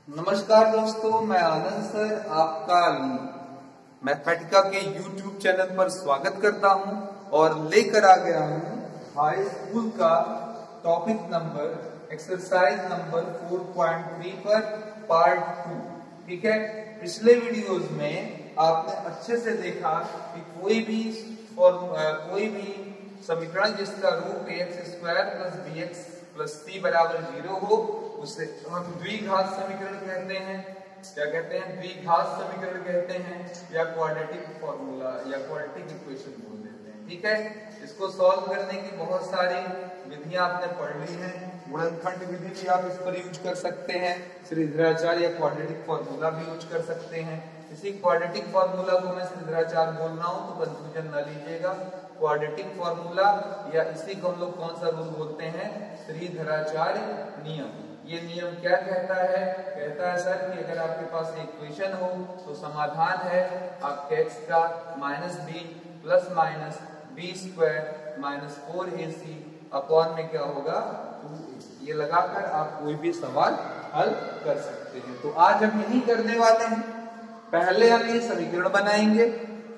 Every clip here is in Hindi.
नमस्कार दोस्तों, मैं आनंद सर आपका मैथमेटिका के YouTube चैनल पर स्वागत करता हूं और लेकर आ गया हूं हाई स्कूल का टॉपिक नंबर एक्सरसाइज नंबर 4.3 पर पार्ट 2। ठीक है, पिछले वीडियोस में आपने अच्छे से देखा कि कोई भी समीकरण जिसका रूट ax² + bx + c बराबर 0 हो उसे हम द्विघात समीकरण कहते हैं। क्या कहते हैं? द्विघात समीकरण कहते हैं या क्वाड्रेटिक फॉर्मूला या क्वाड्रेटिक इक्वेशन बोल देते हैं। ठीक है, इसको सॉल्व करने की बहुत सारी विधियां आपने पढ़ ली हैं। गुणनखंड विधि भी आप इस पर यूज कर सकते हैं, श्रीधराचार्य या क्वाड्रेटिक फॉर्मूला भी यूज कर सकते हैं। इसी क्वाड्रेटिक फॉर्मूला को मैं श्रीधराचार्य बोल रहा हूं तो कंफ्यूजन न लीजिएगा। क्वाड्रेटिक फॉर्मूला या इसी को हम लोग कौन सा रूल बोलते हैं? श्रीधराचार्य नियम। ये नियम क्या कहता है? कहता है सर कि अगर आपके पास इक्वेशन हो तो समाधान है आपके x का -b + -b² - 4ac अपॉन में क्या होगा 2a। ये लगाकर आप कोई भी सवाल हल कर सकते हैं। तो आज हम यही करने वाले हैं। पहले हम ये समीकरण बनाएंगे।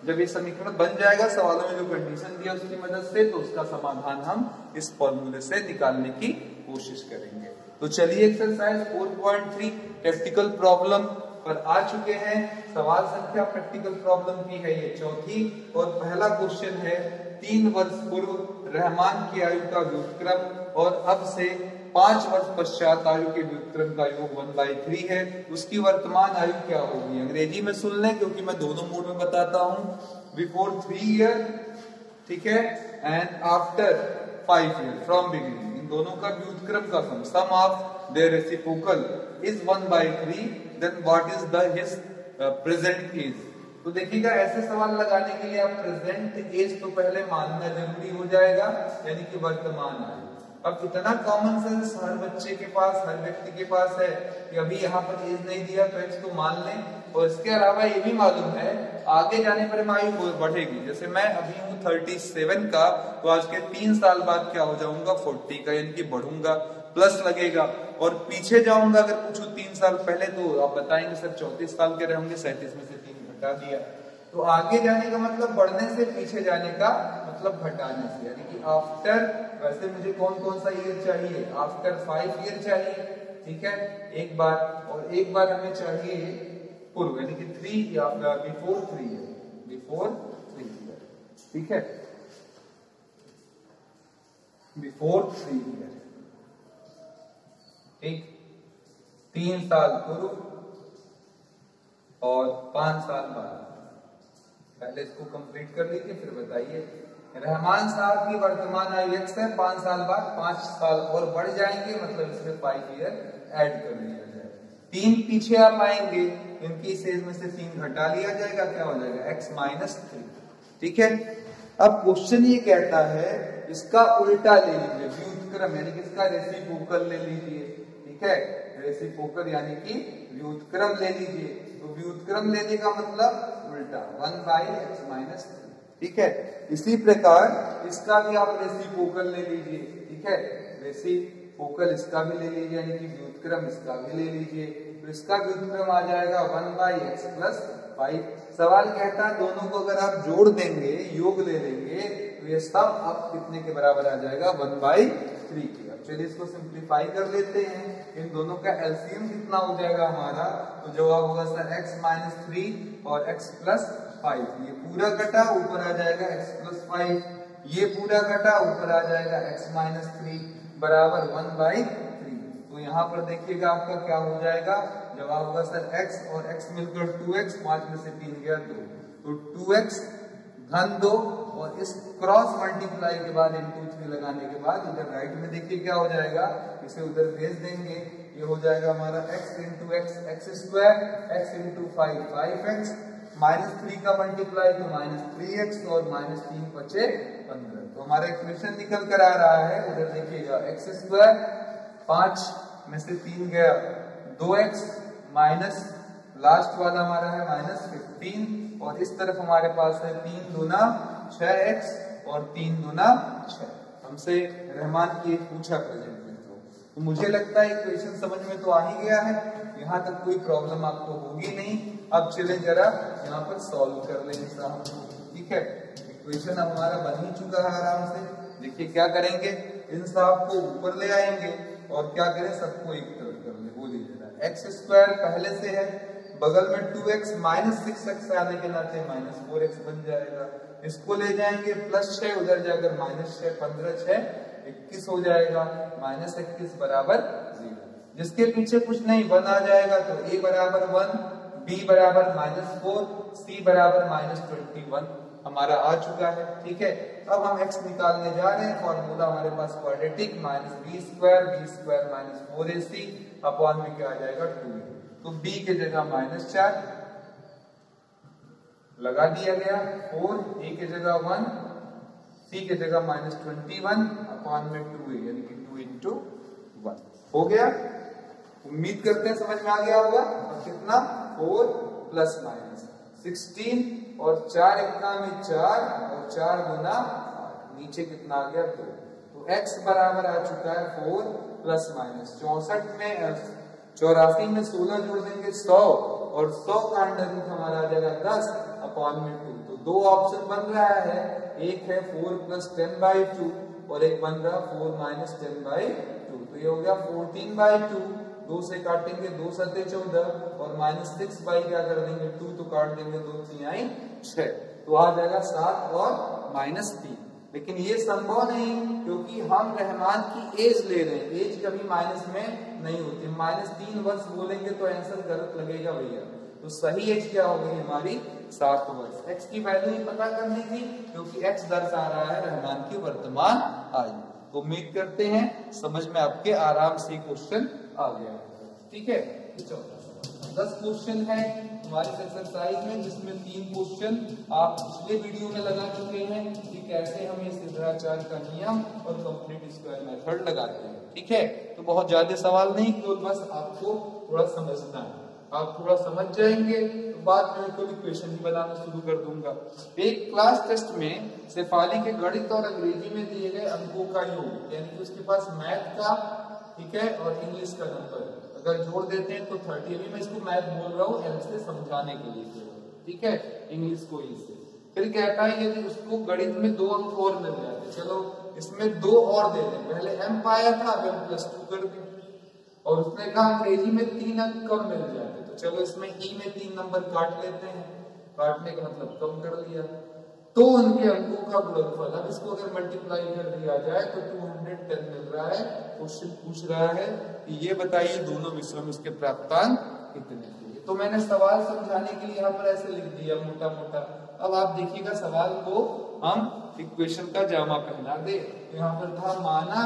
जब ये समीकरण बन जाएगा सवालों में जो कंडीशन दिया उसकी मदद से, तो उसका समाधान हम इस फॉर्मूले से निकालने की कोशिश करेंगे। तो चलिए एक्सरसाइज 4.3 प्रैक्टिकल प्रॉब्लम पर आ चुके हैं। सवाल संख्या प्रैक्टिकल प्रॉब्लम की है ये चौथी और पहला क्वेश्चन है 3 वर्ष पूर्व रहमान की आयु का व्युत्क्रम और अब से 5 वर्ष पश्चात आयु के व्युत्क्रम का योग 1/3 है। उसकी वर्तमान आयु क्या होगी? अंग्रेजी में सुन लें क्योंकि मैं दोनों मोड में बताता हूं। बिफोर 3 ईयर, ठीक है, and after 5 year from beginning. दोनों का व्युत्क्रम का sum of their reciprocal is 1/3, then what is the his present age. तो देखिएगा, ऐसे सवाल लगाने के लिए आप प्रेजेंट एज तो पहले मानना जरूरी हो जाएगा, यानी कि वर्तमान आयु। अब इतना कॉमन सेंस हर बच्चे के पास, हर व्यक्ति के पास है कि अभी यहाँ पर एज नहीं दिया तो एक्स तो मान लें। और इसके अलावा ये भी मालूम है आगे जाने पर आयु बढ़ेगी। जैसे मैं अभी हूँ 37 का, तो आज के 3 साल बाद क्या हो जाऊंगा 40 का, यानी कि बढ़ूंगा, प्लस लगेगा। और पीछे जाऊंगा अगर पूछूं 3 साल पहले तो आप बताएंगे सर 34 साल के रहेंगे, 37 में से 3 घटा दिया। तो आगे जाने का मतलब बढ़ने से, पीछे जाने का मतलब घटाने से, यानी कि आफ्टर। वैसे मुझे कौन कौन सा ईयर चाहिए? आफ्टर 5 ईयर चाहिए, ठीक है, एक बार। और एक बार हमें चाहिए पूर्व, यानी कि 3 या बिफोर 3 ईयर, बिफोर 3 ईयर, ठीक है, बिफोर 3 ईयर, ठीक। 3 साल पूर्व और 5 साल बाद। पहले इसको कंप्लीट कर लीजिए फिर बताइए। रहमान साहब की वर्तमान आयु x है, 5 साल बाद 5 साल और बढ़ जाएंगे, मतलब इसमें 5 ईयर ऐड कर लिया जाए। 3 पीछे आप आएंगे, इनकी इस एज में से 3 घटा लिया जाएगा, क्या हो जाएगा x - 3, ठीक है। अब क्वेश्चन ये कहता है इसका उल्टा ले लीजिए, व्युत्क्रम, यानी कि इसका रेसिप्रोकल ले लीजिए, ठीक है, रेसिप्रोकल यानी कि व्युत्क्रम ले लीजिए। तो व्युत्क्रम लेने का मतलब उल्टा, 1/x - 3, ठीक है। इसी प्रकार इसका भी आप रेसिप्रोकल ले लीजिए, ठीक है, रेसिप्रोकल इसका भी ले लीजिए, यानी कि व्युत्क्रम इसका भी ले लीजिए। तो इसका व्युत्क्रम आ जाएगा 1/x + 5। सवाल कहता है दोनों को अगर आप जोड़ देंगे, योग ले लेंगे, तो ये सब अब कितने के बराबर आ जाएगा? 1/3 के। अब चलिए इसको सिंप्लीफाई कर लेते हैं। इन दोनों का एलसीएम कितना हो जाएगा हमारा? तो जवाब होगा सर x - 3 और x + 5। ये पूरा कटा ऊपर आ जाएगा x + 5, ये पूरा कटा ऊपर आ जाएगा x - 3 बराबर 1/3। तो यहाँ पर देखिएगा आपका क्या हो जाएगा? जवाब होगा सर x और x मिलकर 2x, 5 में से 3 गया 2, तो 2x धन 2 और इस क्रॉस मल्टीप्लाई के बाद इनटू 3 लगाने के बाद इधर राइट में देखिए क्या हो जाएगा, इसे उधर भेज देंगे। ये हो जाएगा हमारा x × x x², x × 5 5x, -3 का मल्टीप्लाई तो -3x और -3 बचे 15। तो हमारा इक्वेशन निकल कर आ रहा है, उधर देखिएगा x², 5 में से 3 गया 2x, माइनस लास्ट वाला हमारा है -15, और इस तरफ हमारे पास है 3 दूना 6x और 3 दूना 6। हमसे रहमान की एक पूछा प्रेजेंट में, तो मुझे लगता है इक्वेशन समझ में तो आ ही गया है। यहाँ तक कोई प्रॉब्लम आपको होगी नहीं। अब चले जरा यहाँ पर सॉल्व कर लेंगे साहब, ठीक है। इक्वेशन हमारा बन ही चुका है आराम से। देखिए क्या करेंगे, इन साहब को ऊपर ले आएंगे और क्या करें, सबको एक तरफ कर ले। बोलिए जरा, एक्स स्क्वायर पहले से है, बगल में 2x माइनस 6x आने के नाते माइनस 4x बन जाएगा। इसको ले जाएंगे प्लस 6, उधर जाकर माइनस 6, 15 6 21 हो जाएगा, माइनस 21 बराबर 0। जिसके पीछे कुछ नहीं, 1 आ जाएगा तो a बराबर 1, b बराबर -4, c बराबर -21 हमारा आ चुका है, ठीक है। अब हम x निकालने जा रहे हैं। फॉर्मूला हमारे पास quadratic -b square minus 4ac upon में क्या आ जाएगा 2a। तो b के जगह -4 लगा दिया गया, 4, a के जगह 1, c के जगह -21 अपॉन में 2a, यानी कि 2 into 1 हो गया। उम्मीद करते हैं समझ में आ गया होगा। और कितना, 4 प्लस माइनस 16 और 4 एकता में 4 और 4 गुना 8, नीचे कितना आ गया 2। तो x बराबर आ चुका है 4 प्लस माइनस 64 में 84 में 16 जोड़ देंगे 100 और 100 का अंडर रूट हमारा आ जाएगा 10 अपॉन में 2। तो दो ऑप्शन बन रहा है, एक है 4 प्लस 10/2 और एक बन रहा 4 माइनस 10/2। तो ये हो गया 14/2, 2 से काटेंगे 2 सत्ते 14 और -6 बाई क्या कर देंगे 2, तो काट देंगे 2 3 6, तो आ जाएगा 7 और -3। लेकिन ये संभव नहीं क्योंकि हम रहमान की एज ले रहे हैं, एज कभी माइनस में नहीं होती। -3 वर्ष बोलेंगे तो आंसर गलत लगेगा भैया। तो सही एज क्या हो गई हमारी 7 वर्ष। x की वैल्यू ही पता करनी थी क्योंकि x दर्शा रहा है रहमान की वर्तमान आयु। तो उम्मीद करते हैं समझ में आपके आराम से क्वेश्चन आ गया, ठीक है। 10 क्वेश्चन है हमारी एक्सरसाइज में, जिसमें 3 क्वेश्चन आप पिछले वीडियो में लगा चुके हैं कि कैसे हम ये सिद्धाचार का नियम और कंप्लीट स्क्वायर मेथड लगाते हैं, ठीक है। तो बहुत ज्यादा सवाल नहीं, केवल बस आपको थोड़ा समझना है। आप थोड़ा समझ जाएंगे तो बाद में कोई इक्वेशन ही बनाना शुरू कर दूंगा। एक क्लास टेस्ट में शेफाली के गणित और अंग्रेजी में दिए गए अंकों का योग, यानी कि उसके पास मैथ का, ठीक है, और इंग्लिश का नंबर अगर जोड़ देते हैं तो 30। अभी मैं इसको मैथ बोल रहा हूँ एल से समझाने के लिए, ठीक है, इंग्लिश को ई से। फिर कहता है यदि उसको गणित में 2 अंक और मिल जाते, चलो इसमें 2 और दे दें, पहले m पाया था अब m+2 कर दें। और उसने कहा अंग्रेजी में 3 अंक कम मिल जाते, तो चलो इसमें ई में 3 नंबर काट लेते हैं, काटने का मतलब कम कर लिया, तो उनके अंकों का गुणनफल। अब इसको अगर मल्टीप्लाई कर दिया जाए तो 210 मिल रहा है। क्वेश्चन पूछ रहा है कि ये बताइए दोनों विषयों में उसके प्राप्तांक कितने थे। तो मैंने सवाल समझाने के लिए यहाँ पर ऐसे लिख दिया मोटा मोटा। अब आप देखिएगा सवाल को हम इक्वेशन का जामा पहना दे। यहाँ पर था माना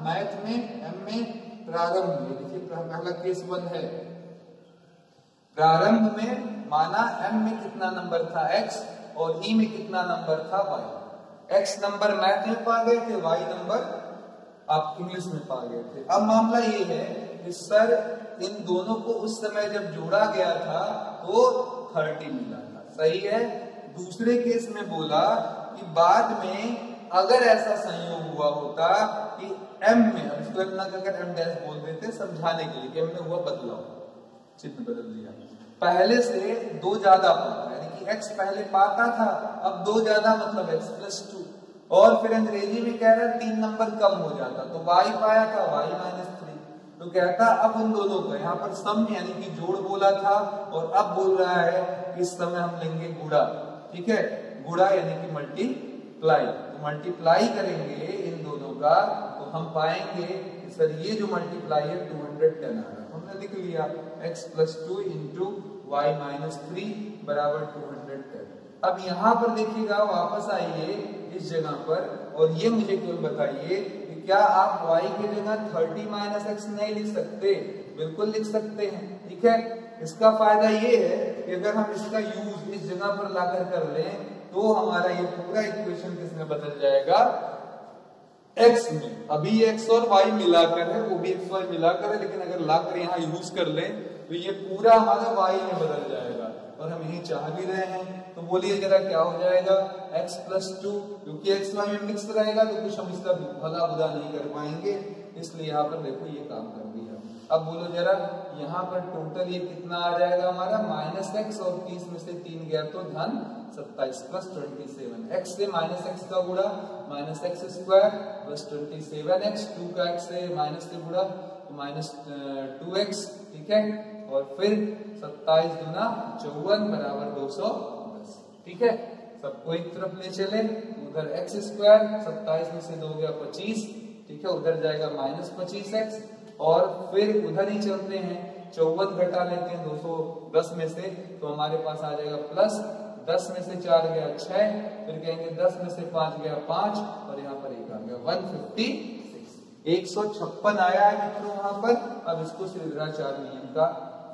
मैथ में एम में प्रारंभ में, देखिए पहला केस 1 है, प्रारंभ में माना m में कितना नंबर था x और e में कितना नंबर था y। x नंबर मैथ में पा गए थे, y नंबर आप इंग्लिश में पा गए थे। अब मामला ये है कि सर इन दोनों को उस समय जब जोड़ा गया था तो 30 मिला था, सही है। दूसरे केस में बोला कि बाद में अगर ऐसा संयोग हुआ होता कि m में, अब इसको अगर m डैश बोल देते समझाने के लिए कि m में हुआ बदलाव, चिन्ह बदल दिया, पहले से 2 ज्यादा पाता, यानी कि x पहले पाता था अब 2 ज्यादा मतलब x+2। और फिर अंग्रेजी में कह रहा है 3 नंबर कम हो जाता, तो y पाया था y-3। तो कहता अब उन दोनों का यहाँ पर सम यानी कि जोड़ बोला था और अब बोल रहा है कि इस समय हम लेंगे गुणा, ठीक है, गुणा यानी कि मल्टीप्लाई। तो मल्टीप्लाई करेंगे इन दोनों का तो हम पाएंगे कि सर ये जो मल्टीप्लाई है 210 आ रहा है। हमने लिख लिया x+2 इंटू y-3 बराबर 210। अब यहाँ पर देखिएगा, वापस आइए इस जगह पर और ये मुझे केवल बताइए कि क्या आप y की जगह 30 - x नहीं लिख सकते? बिल्कुल लिख सकते हैं, ठीक है। इसका फायदा ये है कि अगर हम इसका यूज इस जगह पर लाकर कर लें तो हमारा ये पूरा इक्वेशन किसमें बदल जाएगा, x में। अभी x और y मिलाकर है, वो भी x y मिलाकर है, लेकिन अगर लाकर यहाँ यूज कर लें तो ये पूरा हमारा y में बदल जाएगा और हम यही चाह भी रहे हैं। तो बोलिए जरा क्या हो जाएगा, x+2, क्योंकि x y में मिक्स रहेगा तो कुछ हम इसका भला बुरा नहीं कर पाएंगे, इसलिए यहाँ पर देखो ये काम कर दिया। अब बोलो जरा, यहाँ पर टोटल ये कितना आ जाएगा हमारा -x, और 30 में से 3 गया तो धन 27 प्लस 27। x से -x का गुणा -x² प्लस 27x, 2 का x से माइनस से गुणा तो -2x, ठीक है। और फिर 27 दूना 54 बराबर 210, ठीक है। सबको एक तरफ ले चले, उधर x², 27 में से 2 गया 25, ठीक है, उधर जाएगा -25x, और फिर उधर ही चलते हैं, 54 घटा लेते हैं 210 में से, तो हमारे पास आ जाएगा प्लस 10 में से 4 गया 6, फिर कहेंगे 10 में से 5 गया 5, और यहाँ पर 1 आ गया 156, 156 आया है मित्रों वहां पर। अब इसको श्रीधराचार्य नियम का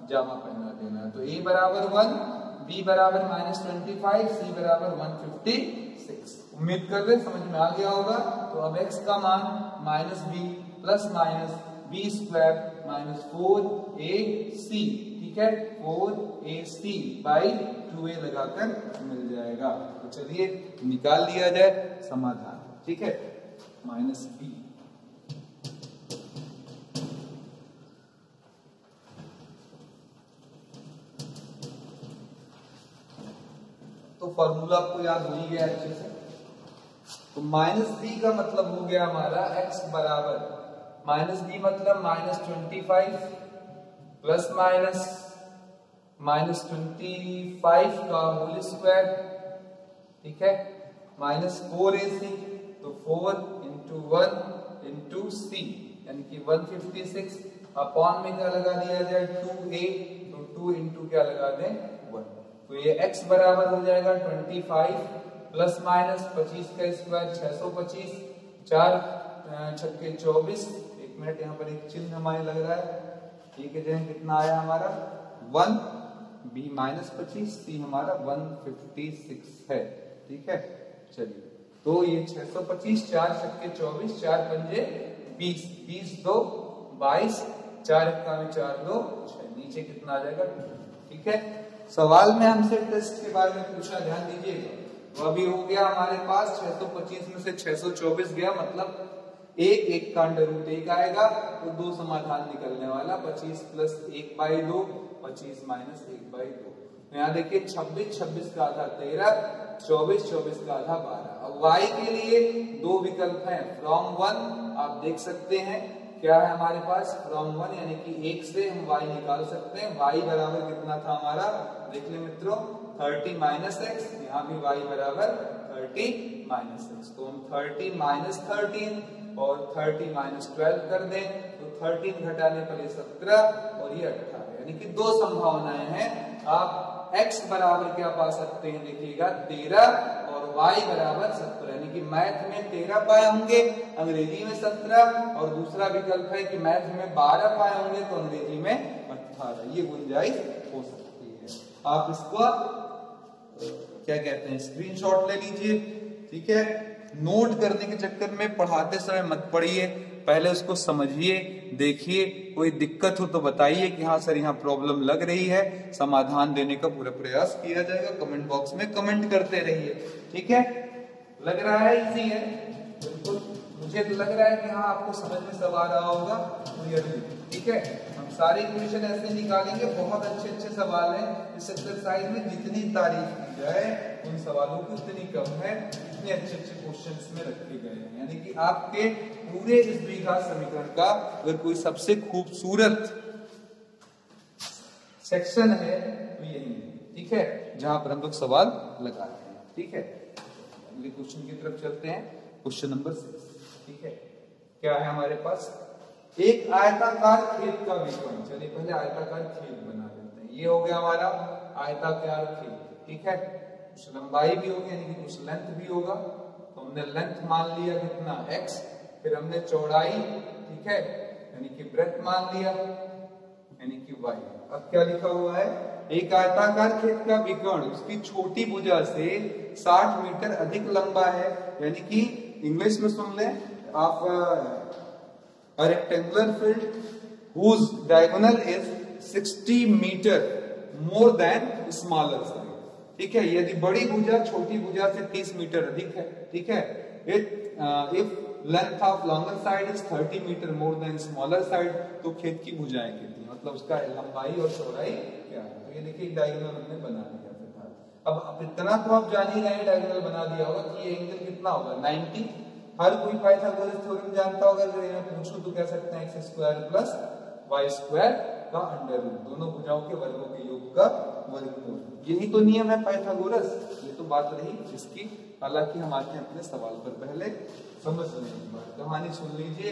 जामा पहना देना है। तो a बराबर 1, b बराबर -25, c बराबर 156। उम्मीद कर रहे समझ में आ गया होगा। तो अब x का मान -b प्लस b² -4ac, ठीक है, 4ac बाई 2a लगाकर मिल जाएगा। तो चलिए निकाल लिया जाए समाधान, ठीक है। -b तो फॉर्मूला आपको याद हो ही गया अच्छे से। तो -b का मतलब हो गया हमारा x बराबर -b मतलब -25 प्लस -25 का होल स्क्वायर, ठीक है, -4ac, तो 4 × 1 × c यानी कि 156, अपॉन में क्या लगा दिया जाए 2a, तो 2 × क्या लगा दें 1, तो ये x बराबर हो जाएगा 25 प्लस -25 का स्क्वायर 625, 4 छक्के 24, 1 मिनट यहाँ पर एक चिन्ह हमारे लग रहा है, ठीक है, कितना आया हमारा 1, b -25, c हमारा 156 है, ठीक है। चलिए तो ये 625, 4 छक्के 24, 4 पंजे 20, 20 2 22, 4 1 में 4 2 6, नीचे कितना आ जाएगा, ठीक है। सवाल में हमसे टेस्ट के बारे में पूछा, ध्यान दीजिएगा। वो अभी हो गया हमारे पास 625 में से 624 गया, मतलब 1 का अंडर रूट 1 आएगा, तो 2 समाधान निकलने वाला, 25 प्लस 1/2, 25 माइनस 1/2। तो यहाँ देखिए 26, 26 का आधा 13, 24, 24 का आधा 12। अब y के लिए 2 विकल्प हैं, फ्रॉम 1 आप देख सकते हैं, क्या है हमारे पास फ्रॉम 1 यानी कि 1 से हम y निकाल सकते हैं। y बराबर कितना था हमारा, देख ले मित्रों, 30 माइनस x, यहाँ भी y बराबर 30 माइनस x, तो हम 30 माइनस 13 और 30 माइनस 12 कर दें, तो 13 घटाने पर ये 17 और ये 18, यानी कि 2 संभावनाएं हैं। आप x बराबर क्या पा सकते हैं, देखिएगा 13 और y बराबर 17, यानी कि मैथ में 13 पाए होंगे, अंग्रेजी में 17, और दूसरा विकल्प है कि मैथ में 12 पाए होंगे तो अंग्रेजी में 18, ये गुंजाइश हो सकती है। आप इसको क्या कहते हैं, स्क्रीनशॉट ले लीजिए, ठीक है। नोट करने के चक्कर में पढ़ाते समय मत पढ़िए, पहले उसको समझिए, देखिए, कोई दिक्कत हो तो बताइए कि हाँ सर यहाँ प्रॉब्लम लग रही है, समाधान देने का पूरा प्रयास किया जाएगा। कमेंट बॉक्स में कमेंट करते रहिए, ठीक है। लग रहा है इजी है, बिल्कुल मुझे तो लग रहा है कि हाँ आपको समझ में सब आ रहा होगा क्लियरली, ठीक है। हम सारे इक्वेशन ऐसे निकालेंगे, बहुत अच्छे अच्छे सवाल हैं इस एक्सरसाइज में, जितनी तारीफ की जाए उन सवालों की उतनी कम है, इतने अच्छे अच्छे क्वेश्चंस में रखे गए हैं। यानी कि आपके पूरे इस द्विघात समीकरण का अगर कोई सबसे खूबसूरत सेक्शन है तो यही है, ठीक है, जहां पर हम लोग सवाल लगाते हैं, ठीक है। अगले क्वेश्चन की तरफ चलते हैं, क्वेश्चन नंबर 6, ठीक है। क्या है हमारे पास, एक आयताकार खेत का विकर्ण। चलिए पहले आयताकार खेत बना लेते हैं। ये हो गया हमारा आयताकार खेत, ठीक है। कुछ लंबाई भी होगी यानी कि कुछ लेंथ भी होगा, तो हमने लेंथ मान लिया कितना x, फिर हमने चौड़ाई, ठीक है, यानी कि ब्रेथ मान लिया यानी कि y। अब क्या लिखा हुआ है, एक आयताकार खेत का विकर्ण उसकी छोटी भुजा से 60 मीटर अधिक लंबा है, यानी कि इंग्लिश में सुन लें आप, a rectangular field whose diagonal is 60 meter more than smaller side, ठीक है। यदि बड़ी भुजा छोटी भुजा से 30 मीटर अधिक है, ठीक है। If length of longer side is 30 metre more than smaller side, तो खेत की भुजाएं कितनी, मतलब उसका लंबाई और चौड़ाई क्या है। तो ये देखिए डायगोनल हमने बना दिया फिलहाल। अब इतना तो आप जान ही रहे हैं, डायगोनल बना दिया होगा कि ये एंगल कितना होगा 90। हर कोई पाइथागोरस थ्योरम जानता होगा, अगर मैं पूछूं तो कह सकते हैं x square plus y square का अंडर रूट, दोनों भुजाओं के वर्गों के योग का वर्गमूल। यही तो नियम है पाइथागोरस। ये तो बात रही इसकी, हालांकि हम आते हैं अपने सवाल पर, पहले समझ लेने की बात, कहानी सुन लीजिए।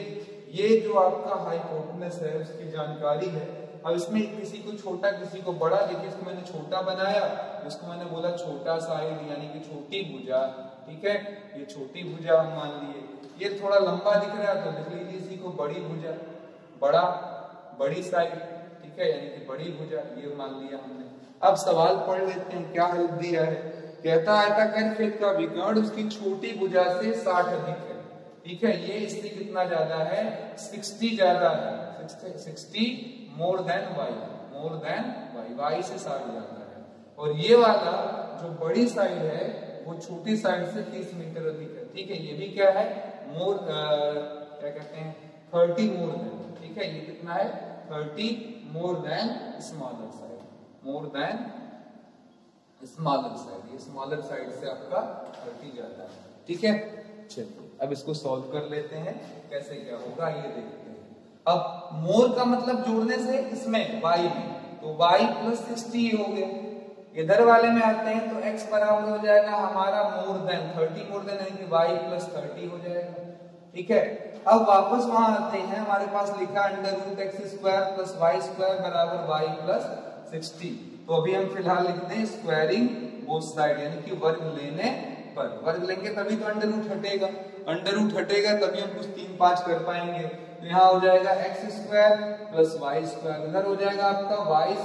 ये जो आपका हाइपोटेनस है उसकी जानकारी है। अब इसमें किसी को छोटा किसी को बड़ा, देखिए इसको मैंने छोटा बनाया, इसको मैंने बोला छोटा साइड यानी कि छोटी भुजा, ठीक है, ये छोटी भुजा हम मान लिए। ये थोड़ा लंबा दिख रहा है तो लिख लीजिए इसी को बड़ी भुजा, बड़ा बड़ी साइड, ठीक है, यानी कि बड़ी भुजा, ये मान लिया हमने। अब सवाल पढ़ लेते हैं, क्या हेल्प दिया है। कहता है आयताकार खेत का विकर्ण उसकी छोटी भुजा से 60 अधिक है, ठीक है, ये इससे कितना ज्यादा है 60 ज्यादा है, 60 मोर देन y से 60 ज्यादा है। और ये वाला जो बड़ी साइड है वो छोटी साइड से 30 मीटर अधिक है, ठीक है, ये भी क्या है मोर क्या कहते हैं 30 मोर देन, ठीक है, ये कितना है 30 मोर देन स्मॉलर साइड, मोर देन स्मॉलर साइड, ये स्मॉलर साइड से आपका 30 ज्यादा है, ठीक है। चलिए अब इसको सॉल्व कर लेते हैं, कैसे क्या होगा ये देखते हैं। अब मोर का मतलब जोड़ने से इसमें y में, तो y प्लस 60 हो गया। इधर वाले में आते हैं तो x बराबर हो जाएगा हमारा मोर देन 30 मोर देन यानी कि y प्लस 30 हो जाएगा, ठीक है। अब वापस वहां आते हैं, हमारे पास लिखा under root x square plus y square बराबर y प्लस 60, तो अभी हम फिलहाल लिखते हैं स्क्वायरिंग बोथ साइड, यानी कि वर्ग लेने पर, वर्ग लेंगे तभी तो अंडर रूट हटेगा, अंडर रूट हटेगा तभी हम कुछ 3-5 कर पाएंगे। तो यहाँ हो जाएगा x square plus y square, इधर हो जाएगा आपका वाई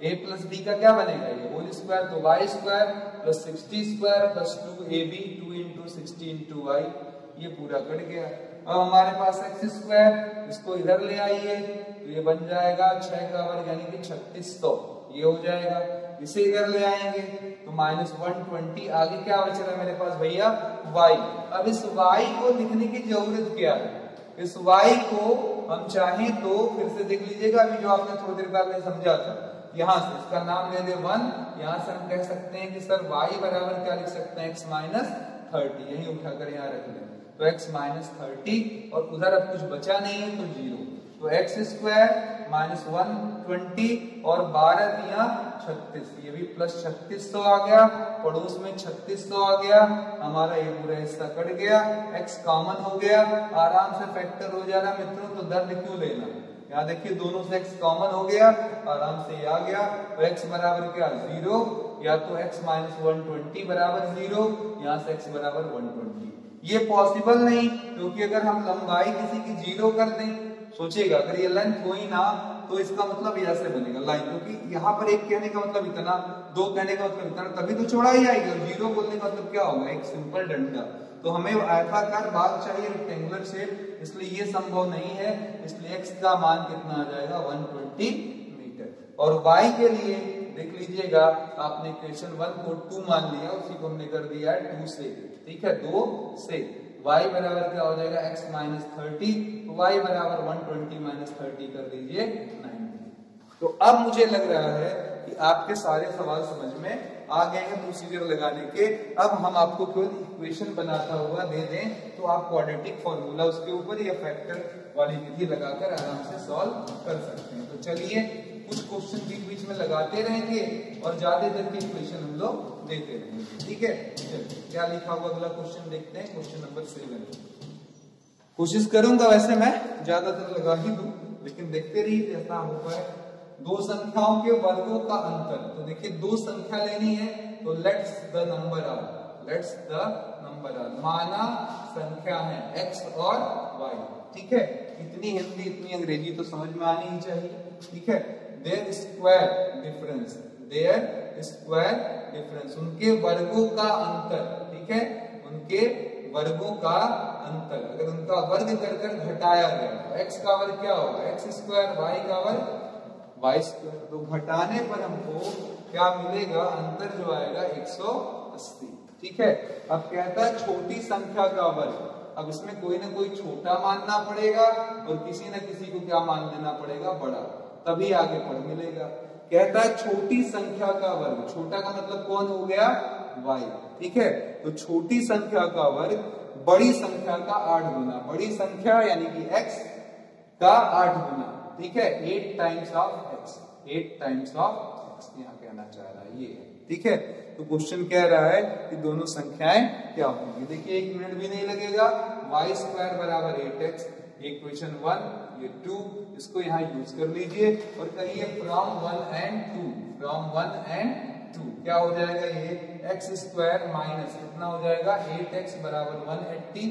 a प्लस b का क्या बनेगा ये होल स्क्वायर, तो y square plus 60 square plus 2ab 2 into 60 into y, ये पूरा कट गया। अब हमारे पास एक्स स्क्वायर, इसको इधर ले आइए तो ये बन जाएगा 6 का वर्ग यानी कि 3600, ये हो जाएगा। इसे इधर ले आएंगे तो माइनस 120, आगे क्या बच रहा है मेरे पास भैया y। अब इस y को लिखने की जरूरत क्या है, इस y को हम चाहें तो फिर से देख लीजिएगा, अभी जो आपने थोड़ी देर पहले समझा था, यहाँ से इसका नाम ले दे 1, यहाँ से हम कह सकते हैं कि सर y बराबर क्या लिख सकते हैं x माइनस 30, यही उठाकर यहाँ रख लें तो x माइनस 30, और उधर अब कुछ बचा नहीं है तो 0, तो एक्स स्क्वायर माइनस 120 और 12 दिया 36, ये भी प्लस 3600 आ गया, पड़ोस में 3600 आ गया, हमारा ये पूरा हिस्सा कट गया, x कॉमन हो गया, आराम से फैक्टर हो जा रहा मित्रों, तो दर्द क्यों लेना, यहाँ देखिए दोनों से x कॉमन हो गया, आराम से आ गया, तो x बराबर क्या 0, या तो x माइनस 120 बराबर 0, यहाँ से x बराबर 120। ये पॉसिबल नहीं, क्योंकि अगर हम लंबाई किसी की 0 कर दें, सोचिएगा अगर ये लेंथ हुई ना तो इसका मतलब ऐसे बनेगा लाइन, क्योंकि यहाँ पर एक कहने का मतलब इतना, दो कहने का मतलब इतना, तभी तो चौड़ाई आएगी, और 0 बोलने का मतलब क्या होगा एक सिंपल डंडा। तो हमें आयताकार भाग चाहिए रेक्टेंगुलर शेप, इसलिए ये संभव नहीं है, इसलिए x का मान कितना आ जाएगा 120 मीटर। और y के लिए देख लीजिएगा, आपने इक्वेशन 1 को 2 मान लिया, उसी को हमने कर दिया है 2 से, ठीक है, 2 से y बराबर क्या हो जाएगा x माइनस 30, y बराबर 120 माइनस 30 कर दीजिए 90। तो अब मुझे लग रहा है कि आपके सारे सवाल समझ में आ गए हैं प्रोसीजर लगाने के। अब हम आपको केवल इक्वेशन बनाता हुआ दे दें तो आप क्वाड्रेटिक फॉर्मूला उसके ऊपर या फैक्टर वाली विधि लगाकर आराम से सॉल्व कर सकते हैं। तो चलिए कुछ क्वेश्चन बीच बीच में लगाते रहेंगे और ज्यादातर के इक्वेशन हम लोग देते रहेंगे, ठीक है। चलिए क्या लिखा हुआ अगला क्वेश्चन देखते हैं, क्वेश्चन नंबर 7। कोशिश करूंगा वैसे मैं ज्यादातर लगा ही दूं, लेकिन देखते रहिए जैसा हो पाए। दो संख्याओं के वर्गों का अंतर, तो देखिए दो संख्या लेनी है तो let's the number r, let's the number r, माना संख्या है x और y, ठीक है। इतनी हिंदी इतनी अंग्रेजी तो समझ में आनी ही चाहिए, ठीक है। Their square difference, their square difference, उनके वर्गों का अंतर, ठीक है, उनके वर्गों का अंतर। अगर उनका वर्ग कर घटाया गया तो x का वर्ग क्या होगा x स्क्वायर, y का वर्ग y स्क्वायर, तो घटाने पर हमको क्या मिलेगा, अंतर जो आएगा 180, ठीक है। अब कहता है छोटी संख्या का वर्ग, अब इसमें कोई ना कोई छोटा मानना पड़ेगा और किसी न किसी को क्या मान लेना पड़ेगा, बड़ा, तभी आगे पढ़ मिलेगा। कहता है छोटी संख्या का वर्ग, छोटा का मतलब कौन हो गया, y, ठीक है। तो छोटी संख्या का वर्ग बड़ी संख्या का 8 गुना, बड़ी संख्या यानी कि x का 8 गुना, ठीक है, 8 times of x, 8 times of x यहाँ कहना चाह रहा है ये, ठीक है। तो क्वेश्चन कह रहा है कि दोनों संख्याएं क्या होंगी। देखिए 1 मिनट भी नहीं लगेगा, y स्क्वायर बराबर 8x, ये क्वेश्चन 1, ये 2, इसको यहाँ यूज कर लीजिए और कहिए फ्रॉम 1 एंड 2, फ्रॉम 1 एंड 2 क्या हो जाएगा, ये x स्क्वायर माइनस कितना हो जाएगा 8x बराबर 180,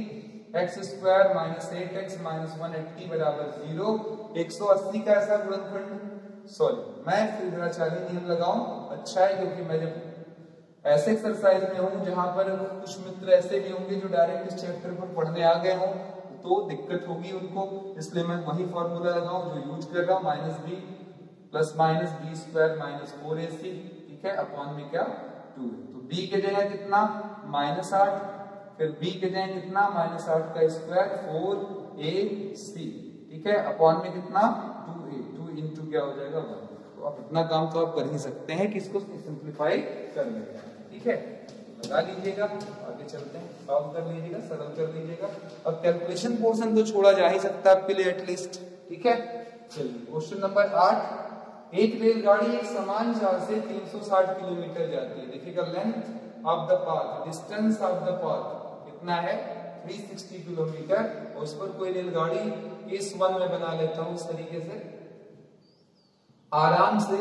x square minus 8x minus 180 बराबर 0। 180 का ऐसा गुणनखंड, सॉरी मैं फिर जरा चालीय नियम लगाऊं, अच्छा है, क्योंकि मैं जब ऐसे एक्सरसाइज में हूं जहां पर कुछ मित्र ऐसे भी होंगे जो डायरेक्ट इस चैप्टर पर पढ़ने आ गए हों तो दिक्कत होगी उनको, इसलिए मैं वही फॉर्मूला लगाऊं जो यूज कर रहा हूं, minus b plus minus b square minus 4ac, ठीक है, अपॉन में क्या 2। तो b के जगह कितना -8, फिर b के जगह कितना -8 का स्क्वायर 4ac, ठीक है, अपॉन में कितना 2a, 2 इंटू क्या हो जाएगा 1। तो आप इतना काम तो आप कर ही सकते हैं कि इसको सिंप्लीफाई कर लेंगे, ठीक है, लगा लीजिएगा, आगे चलते हैं, सॉल्व कर लीजिएगा, सरल कर लीजिएगा। अब कैलकुलेशन पोर्शन तो छोड़ा जा ही सकता है आपके लिए एटलीस्ट, ठीक है। चलिए क्वेश्चन नंबर 8, एक रेलगाड़ी एक समान चाल से 360 किलोमीटर जाती है। देखिएगा length of the path, distance of the path कितना है 360 किलोमीटर, और उस पर कोई रेलगाड़ी केस 1 में बना लेता हूं इस तरीके से, आराम से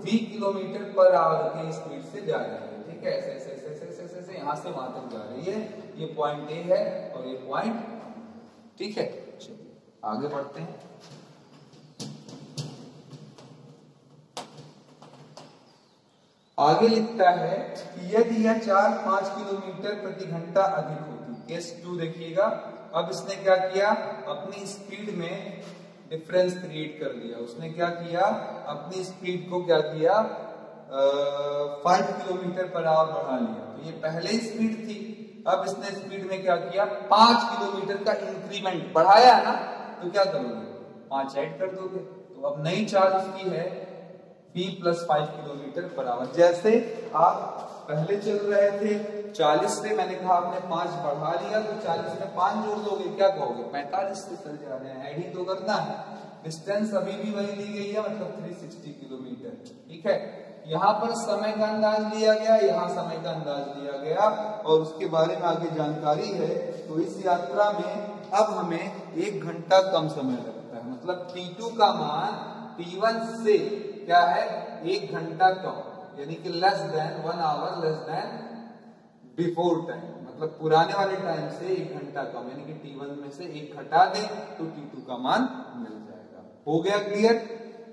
20 किलोमीटर पर आवर की स्पीड से जा रही है, ठीक है, ऐसे ऐसे ऐसे ऐसे ऐसे ऐसे यहां से वहां तक जा रही है। ये पॉइंट ए है और ये पॉइंट, ठीक है। चलिए आगे बढ़ते हैं। आगे लिखता है कि यदि यह 4-5 किलोमीटर प्रति घंटा अधिक होती, केस 2 देखिएगा। अब इसने क्या किया, अपनी स्पीड में डिफरेंस क्रिएट कर लिया। उसने क्या किया, अपनी स्पीड को क्या किया 5 किलोमीटर पर आवर बढ़ा लिया। तो ये पहले स्पीड थी, अब इसने स्पीड में क्या किया 5 किलोमीटर का इंक्रीमेंट बढ़ाया ना, तो क्या करोगे 5 ऐड कर दोगे। तो अब नई चाल उसकी है v plus 5 kilometre per hour. जैसे आप पहले चल रहे थे 40 से, मैंने कहा आपने 5 बढ़ा लिया, तो 40 में 5 जोड़ दोगे, क्या कहोगे 45 से चल जा रहे हैं, ऐड ही तो करना है। डिस्टेंस अभी भी वही ली गई है, मतलब 360 किलोमीटर, ठीक है। यहाँ पर समय का अंदाज लिया गया, यहाँ समय का अंदाज लिया गया, और उसके बारे में आगे जानकारी है। तो इस यात्रा में अब हमें 1 घंटा कम समय लगता है, मतलब T2 का मान T1 से क्या है 1 घंटा कम, यानी कि less than 1 hour, less than before time, मतलब पुराने वाले टाइम से 1 घंटा कम, यानी कि T1 में से 1 घटा दें तो T2 का मान मिल जाएगा। हो गया क्लियर?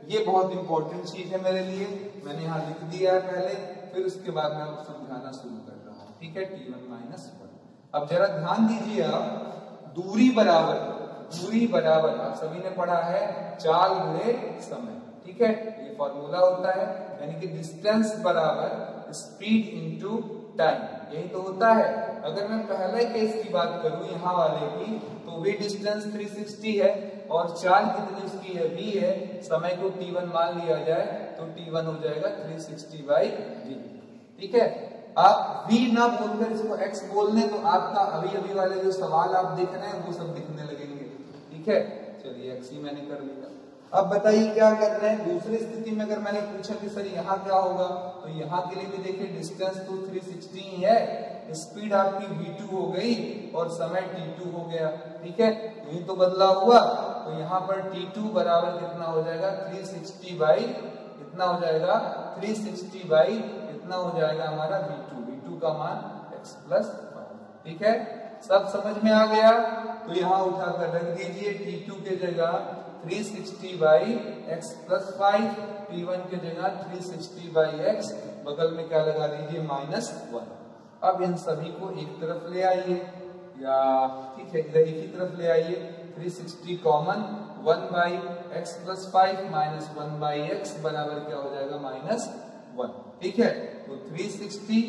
ये बहुत इंपॉर्टेंट चीज है मेरे लिए, मैंने यहाँ लिख दिया है पहले, फिर उसके बाद मैं समझाना शुरू कर रहा हूँ, ठीक है। T1 - 1। अब जरा ध्यान दीजिए आप, दूरी बराबर, दूरी बराबर आप सभी ने पढ़ा है चाल गुणे समय, ठीक है, ये फॉर्मूला होता है, यानी कि डिस्टेंस बराबर स्पीड इनटू टाइम, यही तो होता है। अगर मैं पहले केस की बात करूं यहाँ वाले की, तो भी डिस्टेंस 360 है और चाल कितनी उसकी है v है, समय को T1 मान लिया जाए तो T1 हो जाएगा 360/v, ठीक है। आप v ना बोलकर इसको x बोल लें तो आपका अभी अभी वाले जो सवाल आप देख रहे हैं वो सब दिखने लगेंगे, ठीक है। चलिए x ही मैंने कर लिया। अब बताइए क्या कर रहे हैं दूसरी स्थिति में, अगर मैंने पूछा कि सर यहाँ क्या होगा, तो यहाँ के लिए भी देखिए डिस्टेंस तो 360 ही है, स्पीड आपकी v2 हो गई और समय t2 हो गया, ठीक है, यही तो बदला हुआ। तो यहाँ पर t2 बराबर कितना हो जाएगा 360 बाई कितना हो जाएगा 360 बाई कितना हो जाएगा हमारा v2 का मान x प्लस 5, ठीक है। सब समझ में आ गया? तो यहाँ उठाकर रख दीजिए t2 के जगह 360 बाई x प्लस 5, t1 के जगह 360 बाई x, बगल में क्या लगा दीजिए -1। अब इन सभी को एक तरफ ले आइए, या ठीक है इधर एक ही तरफ ले आइए, 360 common, 1 by x plus 5 -1 by x बराबर क्या हो जाएगा -1, ठीक है। तो 360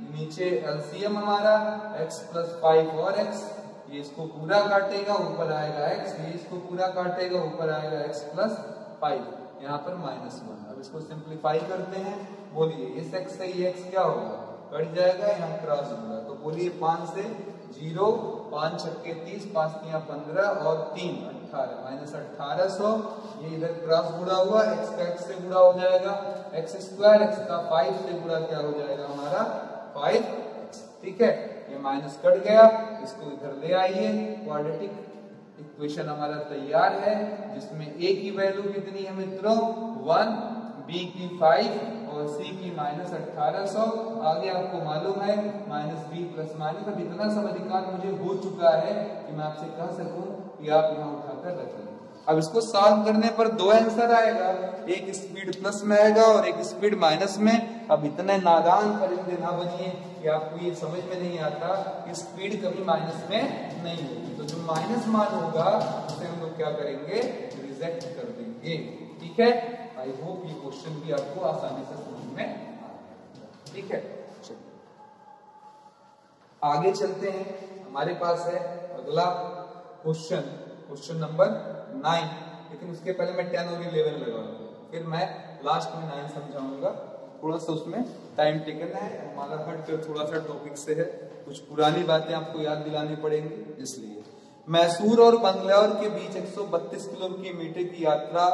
नीचे एलसीएम हमारा x प्लस 5 और x, ये इसको पूरा काटेगा, ऊपर आएगा x, ये इसको पूरा काटेगा, ऊपर आएगा x प्लस 5, यहाँ पर -1। अब इसको सिंप्लीफाई करते हैं, बोलिए इस x से ये x क्या होगा, कट जाएगा, यहाँ क्रॉस होगा, तो बोलिए 5 से 0, 5 छक्के 30, 5 तियां 15 और 3 18, -1800, ये इधर क्रॉस गुणा हुआ, x का x से गुणा हो जाएगा x स्क्वायर, x का 5 से गुणा क्या हो जाएगा हमारा 5x, ठीक है, ये माइनस कट गया, इसको इधर ले आइए, क्वाड्रेटिक इक्वेशन हमारा तैयार है, जिसमें a की वैल्यू कितनी है मित्रों 1, b की 5 और c की -1800, आगे आपको मालूम है -b प्लस माइनस। अब इतना सब अधिकार मुझे हो चुका है कि मैं आपसे कह सकूं कि आप यहाँ उठाकर रख लें। अब इसको सॉल्व करने पर दो आंसर आएगा, एक स्पीड प्लस में आएगा और एक स्पीड माइनस में। अब इतने नादान परिंदे ना बनिए कि आपको ये समझ में नहीं आता कि स्पीड कभी माइनस में नहीं होगी, तो जो माइनस मान होगा उसे हम लोग क्या करेंगे, रिजेक्ट कर देंगे, ठीक है। आई होप ये क्वेश्चन भी आपको आसानी से समझ में आ गया, ठीक है। आगे चलते हैं, हमारे पास है अगला क्वेश्चन नंबर 9, लेकिन उसके पहले मैं 10 और 11 लगाऊंगा, फिर मैं लास्ट में 9 समझाऊंगा। थोड़ा सा उसमें टाइम टेकन है, हमारा हट थोड़ा सा टॉपिक से है, कुछ पुरानी बातें आपको याद दिलानी पड़ेंगी, इसलिए। मैसूर और बंगलौर के बीच 132 किलोमीटर की यात्रा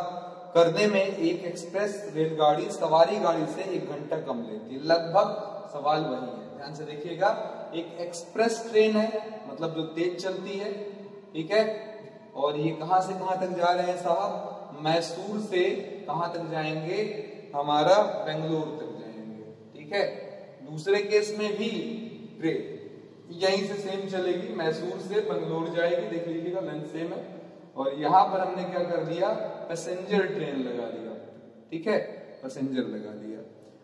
करने में एक एक्सप्रेस रेलगाड़ी सवारी गाड़ी से 1 घंटा कम लेती है। लगभग सवाल वही है, ध्यान से देखिएगा। एक एक्सप्रेस ट्रेन है, मतलब जो तेज चलती है, ठीक है, और ये कहां से कहां तक जा रहे हैं साहब, मैसूर से कहां तक जाएंगे, हमारा बेंगलोर तक जाएंगे, ठीक है। दूसरे केस में भी ट्रेन यहीं से सेम चलेगी, मैसूर से बेंगलोर जाएगी, देख लीजिएगा लेंथ सेम है। और यहां पर हमने क्या कर दिया, पैसेंजर ट्रेन लगा दिया, ठीक है, पैसेंजर लगा दिया।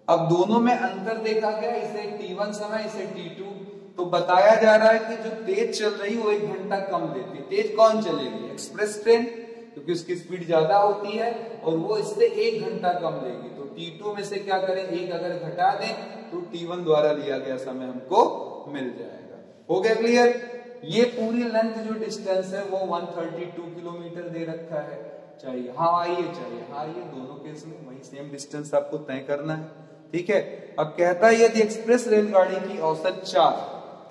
अब दोनों में अंतर देखा गया, इसे T1 समय, इसे T2, तो बताया जा रहा है कि जो तेज चल रही है वो 1 घंटा कम लेती है। तेज कौन चलेगी, एक्सप्रेस ट्रेन, क्योंकि उसकी स्पीड ज्यादा होती है और वो इससे 1 घंटा कम लेगी। तो T2 में से क्या करें, 1 अगर घटा दें तो T1 द्वारा लिया गया समय हमको मिल जाएगा। हो गया क्लियर। ये पूरी लेंथ जो डिस्टेंस है वो 132 किलोमीटर दे रखा है, चाहे यहाँ आइए चाहे यहाँ आइए, दोनों केस में वही सेम डिस्टेंस आपको तय करना है, ठीक है। अब कहता है यदि एक्सप्रेस रेलगाड़ी की औसत 4,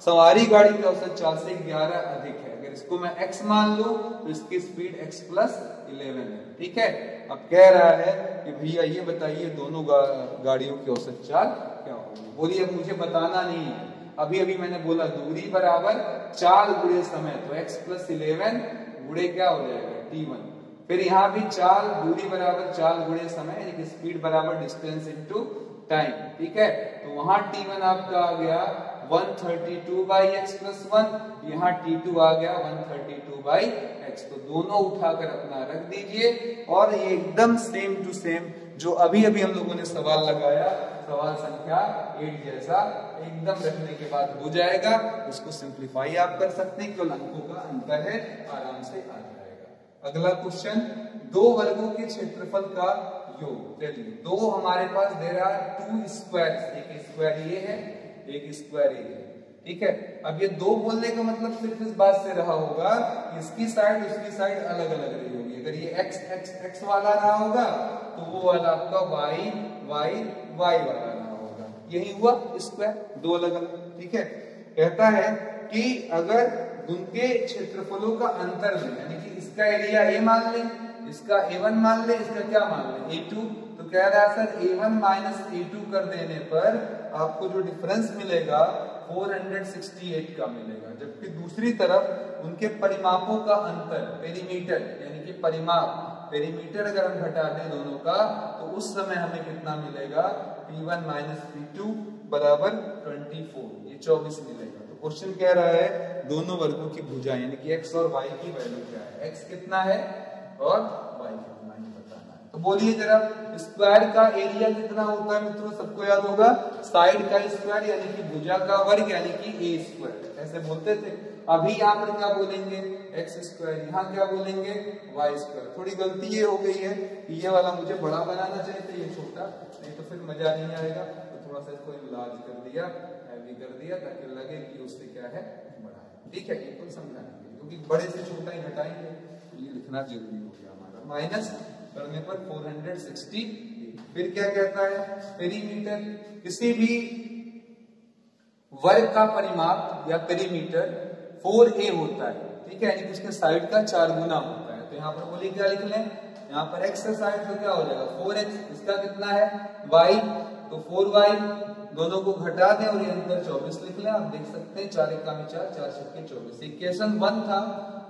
सवारी गाड़ी की औसत 4 से 11 अधिक है, अगर इसको मैं x मान लूं तो इसकी स्पीड x प्लस 11 है, ठीक है। अब कह रहा है कि भैया ये बताइए दोनों गाड़ियों की औसत चाल क्या होगी। बोलिए अब मुझे बताना नहीं है, अभी अभी मैंने बोला दूरी बराबर चाल गुणे समय, तो x प्लस 11 गुणे क्या हो जाएगा T1। फिर यहाँ भी चाल, दूरी बराबर चाल गुणे समय, एक स्पीड बराबर डिस्टेंस इनटू टाइम, ठीक है। तो वहां T1 आपका आ गया 132 बाई एक्स प्लस 1, यहाँ T2 आ गया 132 बाई एक्स। तो दोनों उठाकर अपना रख दीजिए और ये एकदम सेम टू सेम जो अभी अभी हम लोगों ने सवाल लगाया, सवाल संख्या 8 जैसा एकदम रखने के बाद हो जाएगा। उसको सिंप्लीफाई आप कर सकते हैं, केवल अंकों का अंतर है, आराम से आ जाएगा। अगला क्वेश्चन, 2 वर्गों के क्षेत्रफल का योग। चलिए, 2 हमारे पास दे रहा है 2 स्क्वायर, एक स्क्वायर ये है, एक स्क्वायर ये है, ठीक है। अब ये 2 बोलने का मतलब सिर्फ इस बात से रहा होगा इसकी साइड उसकी साइड अलग अलग रही होगी। अगर ये x x x वाला रहा होगा तो वो वाला आपका y y y वाला रहा होगा, यही हुआ स्क्वायर, 2 अलग अलग, ठीक है। कहता है कि अगर उनके क्षेत्रफलों का अंतर लें, यानी कि इसका एरिया a मान लें, इसका a1 मान लें, इसका क्या मान लें a2, तो कह रहा है सर a1 माइनस a2 कर देने पर आपको जो डिफरेंस मिलेगा 468 का मिलेगा, जबकि दूसरी तरफ उनके परिमापों का अंतर, पेरीमीटर यानी कि परिमाप, पेरीमीटर अगर हम घटा दें दोनों का तो उस समय हमें कितना मिलेगा, P1 माइनस P2 बराबर 24, ये 24 मिलेगा। तो क्वेश्चन कह रहा है दोनों वर्गों की भुजा यानी कि x और y की वैल्यू क्या है, x कितना है और y कितना है बताना है। तो बोलिए जरा, स्क्वायर का एरिया कितना होता है मित्रों, सबको याद होगा, साइड का स्क्वायर यानी कि भुजा का वर्ग यानी कि a स्क्वायर, ऐसे बोलते थे। अभी यहाँ पर क्या बोलेंगे, x स्क्वायर, यहाँ क्या बोलेंगे y स्क्वायर। थोड़ी गलती ये हो गई है कि ये वाला मुझे बड़ा बनाना चाहिए था, ये छोटा, नहीं तो फिर मजा नहीं आएगा। तो थोड़ा सा इसको लार्ज कर दिया, हैवी कर दिया, ताकि लगे कि उससे क्या है बड़ा है। ठीक है, ये कुल समझाएंगे क्योंकि बड़े से छोटा ही घटाएंगे, तो ये लिखना जरूरी हो गया हमारा। माइनस करने पर 460। फिर क्या कहता है, पेरीमीटर, किसी भी वर्ग का परिमाप या पेरीमीटर 4a होता है, ठीक है, यानी कि उसके साइड का 4 गुना होता है। तो यहाँ पर बोलिए क्या लिख लें, यहाँ पर x का साइड तो क्या हो जाएगा 4x, इसका कितना है y, तो 4y, दोनों को घटा दें और ये अंदर 24 लिख लें। आप देख सकते हैं 4 एका में 4, 4 छक्के 24। इक्वेशन 1 था,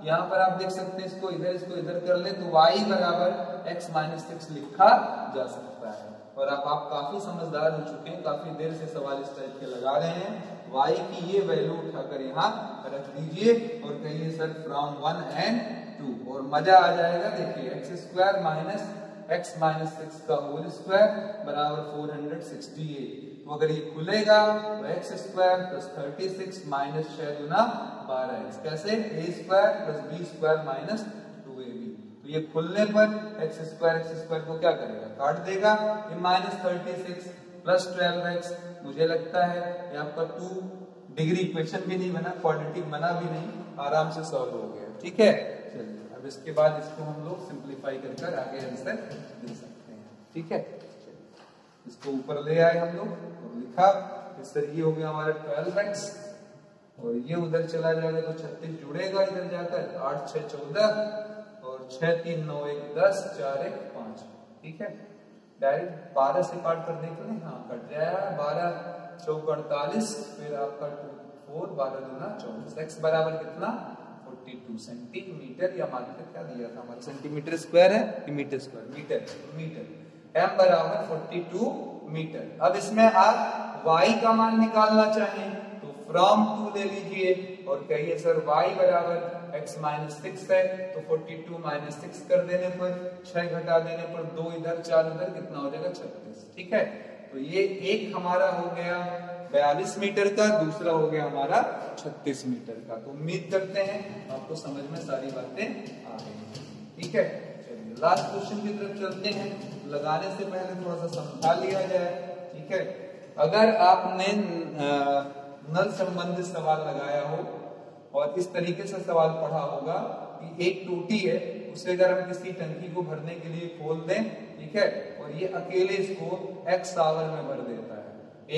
यहाँ पर आप देख सकते हैं इसको इधर कर ले तो y बराबर x माइनस 6 लिखा जा सकता है। और आप काफी समझदार हो चुके हैं, काफी देर से सवाल इस टाइप के लगा रहे हैं। y की ये वैल्यू उठाकर यहाँ रख दीजिए और कहिए सर फ्रॉम 1 and 2 और मजा आ जाएगा। देखिए x square minus x minus 6 का होल स्क्वायर बराबर 468। तो अगर ये खुलेगा तो एक्स स्क्वायर प्लस 36 माइनस 6 गुना 12x, कैसे a square plus b square minus 2ab। तो ये खुलने पर एक्स स्क्वायर को क्या करेगा, काट देगा। ये माइनस 36 प्लस 12x, मुझे लगता है ये आपका 2 डिग्री इक्वेशन भी नहीं बना, क्वाड्रेटिक बना भी नहीं, आराम से सॉल्व हो गया। ठीक है, चलिए अब इसके बाद इसको हम लोग सिंप्लीफाई कर आगे आंसर दे सकते हैं। ठीक है, इसको ऊपर ले आए हम लोग और लिखा, सर ये हो गया हमारा 12x और ये उधर चला जाएगा तो 36 जुड़ेगा इधर जाकर, 8 6 14 और 6 3 9 1 10 4 1 5। ठीक है, डायरेक्ट 12 से काट कर देख लें, हाँ कट जाएगा, 12 चौक 48, फिर आपका 4 12 दूना 24। x बराबर कितना 42 सेंटीमीटर, या मान के क्या दिया था हमारा, सेंटीमीटर स्क्वायर है कि मीटर स्क्वायर, मीटर। m बराबर 42 मीटर। अब इसमें आप y का मान निकालना चाहें तो फ्रॉम 2 ले लीजिए और कहिए सर y बराबर x माइनस 6 है, तो 42 माइनस 6 कर देने पर, 6 घटा देने पर 2 इधर 4 उधर, कितना हो जाएगा 36। ठीक है, तो ये एक हमारा हो गया 42 मीटर का, दूसरा हो गया हमारा 36 मीटर का। तो उम्मीद करते हैं आपको समझ में सारी बातें आ गई। ठीक है, चलिए लास्ट क्वेश्चन की तरफ चलते हैं। लगाने से पहले थोड़ा सा समझा लिया जाए। ठीक है, अगर आपने नल संबंधित सवाल लगाया हो और इस तरीके से सवाल पढ़ा होगा कि एक टोटी है, उसे अगर हम किसी टंकी को भरने के लिए खोल दें, ठीक है, और ये अकेले इसको x आवर में भर देता है।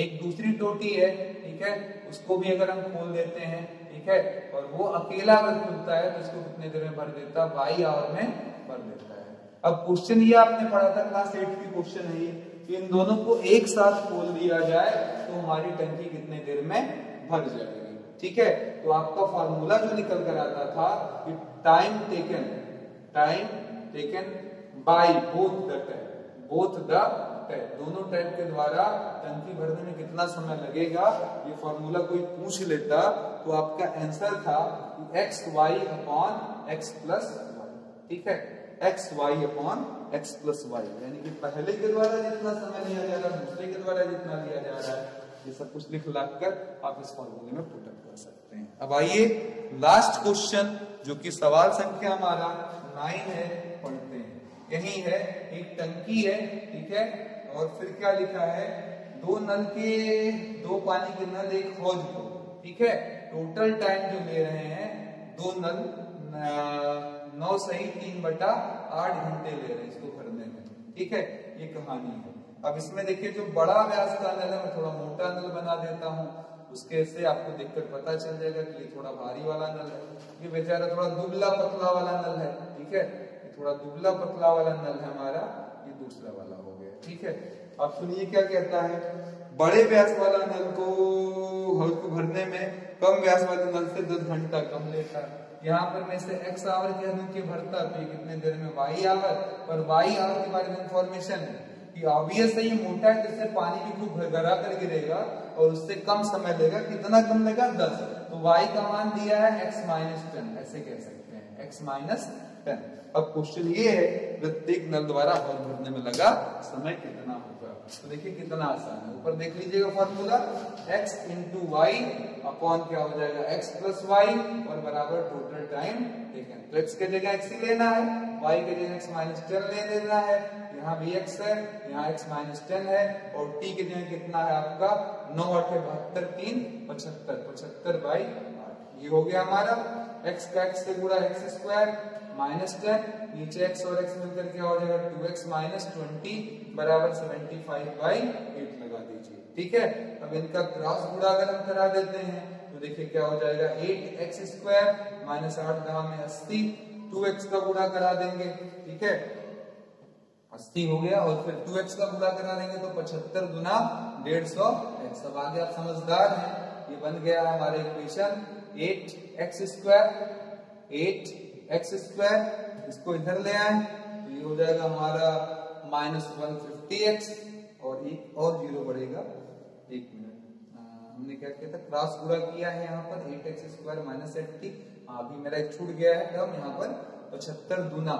एक दूसरी टोटी है, ठीक है, उसको भी अगर हम खोल देते हैं, ठीक है, और वो अकेला अगर खुलता है तो इसको कितने देर में भर देता है, y आवर में भर देता है। अब क्वेश्चन ये आपने पढ़ा था क्लास 8 की क्वेश्चन है ये, कि इन दोनों को एक साथ खोल दिया जाए तो हमारी टंकी कितने देर में भर जाएगी। ठीक है, तो आपका फॉर्मूला जो निकल कर आता था कि time taken by both the tap, दोनों टैप के द्वारा टंकी भरने में कितना समय लगेगा, ये फॉर्मूला कोई पूछ लेता तो आपका आंसर था x y upon x plus y. ठीक है, x y upon x plus y, यानी कि पहले के द्वारा जितना समय लिया जा रहा है, दूसरे के द्वारा जितना लिया जा रहा है, ये सब कुछ लिख लाख कर आप इस फॉर्मूले में पुट अप कर सकते हैं। अब आइए लास्ट क्वेश्चन जो कि सवाल संख्या हमारा 9 है, पढ़ते हैं। यही है, एक टंकी है, ठीक है, और फिर क्या लिखा है, दो पानी के नल एक हौज को, ठीक है, टोटल टाइम जो ले रहे हैं, दो नल 9 सही 3/8 घंटे ले रहे हैं इसको भरने में। ठीक है, ये कहानी है। अब इसमें देखिए जो बड़ा व्यास का नल है, मैं थोड़ा मोटा नल बना देता हूँ, उसके से आपको देखकर पता चल जाएगा कि ये थोड़ा भारी वाला नल है, ये बेचारा थोड़ा दुबला पतला वाला नल है। ठीक है, ये थोड़ा दुबला पतला वाला नल है हमारा, ये दूसरा वाला हो गया। ठीक है, अब सुनिए क्या कहता है, बड़े व्यास वाला नल को भरने में कम व्यास वाले नल से 10 घंटा कम लेता है। यहाँ पर मैं से x आवर कह दूं कि भरता, तो ये कितने देर में y आवर, पर y आवर के बारे में इंफॉर्मेशन है कि ऑब्वियस है ये मोटा है, जिससे पानी भी खूब भरभरा कर गिरेगा और उससे कम समय लेगा। कितना कम लेगा 10, तो y का मान दिया है x माइनस 10, ऐसे कह सकते हैं x माइनस 10। अब क्वेश्चन ये है प्रत्येक नल द्वारा हौज भरने में लगा समय कितना होगा। तो देखिए कितना आसान है, ऊपर देख लीजिएगा formula, x into y upon क्या हो जाएगा x प्लस वाई और बराबर टोटल टाइम टेकन। तो x के जगह x ही लेना है, y के जगह x माइनस 10 ले लेना है, यहाँ भी x है, यहाँ x माइनस 10 है, और t के जगह कितना है आपका 9 8 72 3 75 75/8। ये हो गया हमारा x का x से गुणा x स्क्वायर माइनस 10, नीचे x और x मिलकर क्या हो जाएगा 2x माइनस 20 बराबर 75/8 लगा दीजिए। ठीक है, अब इनका क्रॉस गुणा अगर हम करा देते हैं तो देखिए क्या हो जाएगा 8x स्क्वायर माइनस 8 दहा में 80, 2x का गुणा करा देंगे। ठीक है, 80 हो गया और फिर 2x का गुणा करा देंगे तो 75 गुना 150x। अब आगे आप समझदार हैं, ये बन गया हमारा इक्वेशन 8x स्क्वायर, इसको इधर ले आए तो ये हो जाएगा हमारा माइनस 150x और एक और जीरो बढ़ेगा। एक मिनट, हमने क्या किया था, क्रॉस गुणा किया है यहाँ पर 8x स्क्वायर माइनस 80। अभी मेरा एक छूट गया है टर्म यहाँ पर 75 दूना,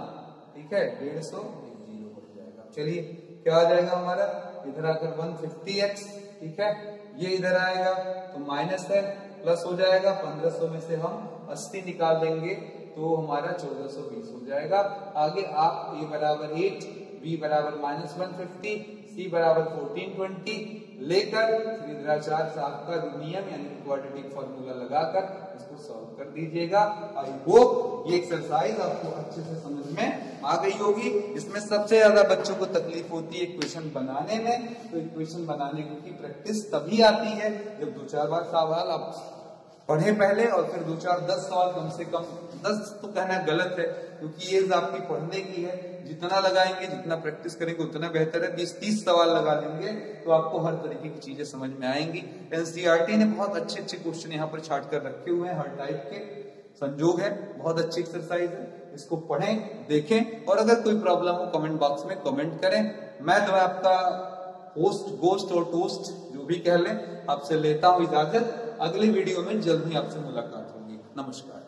ठीक है 150, जीरो बढ़ जाएगा। चलिए क्या आ जाएगा हमारा, इधर आकर 150x, ठीक है, ये इधर आएगा तो माइनस है, प्लस हो जाएगा 1500 में से हम 80 निकाल देंगे तो हमारा 1420 हो जाएगा। आगे आप a बराबर 8, b बराबर माइनस 150, c बराबर 1420 लेकर त्रिज्याचार साहब का नियम यानी क्वाड्रेटिक फॉर्मूला लगाकर इसको सॉल्व कर दीजिएगा। आई होप ये एक्सरसाइज आपको अच्छे से समझ में आ गई होगी। इसमें सबसे ज्यादा बच्चों को तकलीफ होती है इक्वेशन बनाने में, तो इक्वेशन बनाने की प्रैक्टिस तभी आती है जब 2-4 बार सवाल आप पढ़े पहले और फिर 2-4-10 सवाल कम से कम, 10 तो कहना गलत है क्योंकि ये आपकी पढ़ने की है, जितना लगाएंगे जितना प्रैक्टिस करेंगे उतना बेहतर है। 20-30 सवाल लगा लेंगे तो आपको हर तरीके की चीजें समझ में आएंगी। एनसीईआरटी ने बहुत अच्छे अच्छे क्वेश्चन यहाँ पर छाट कर रखे हुए हैं, हर टाइप के संजोग है, बहुत अच्छी एक्सरसाइज है, इसको पढ़ें देखें और अगर कोई प्रॉब्लम हो कमेंट बॉक्स में कमेंट करें। मैं तो आपका होस्ट, गोस्ट और टोस्ट जो भी कह लें, आपसे लेता हूं इजाजत। अगले वीडियो में जल्द ही आपसे मुलाकात होगी। नमस्कार।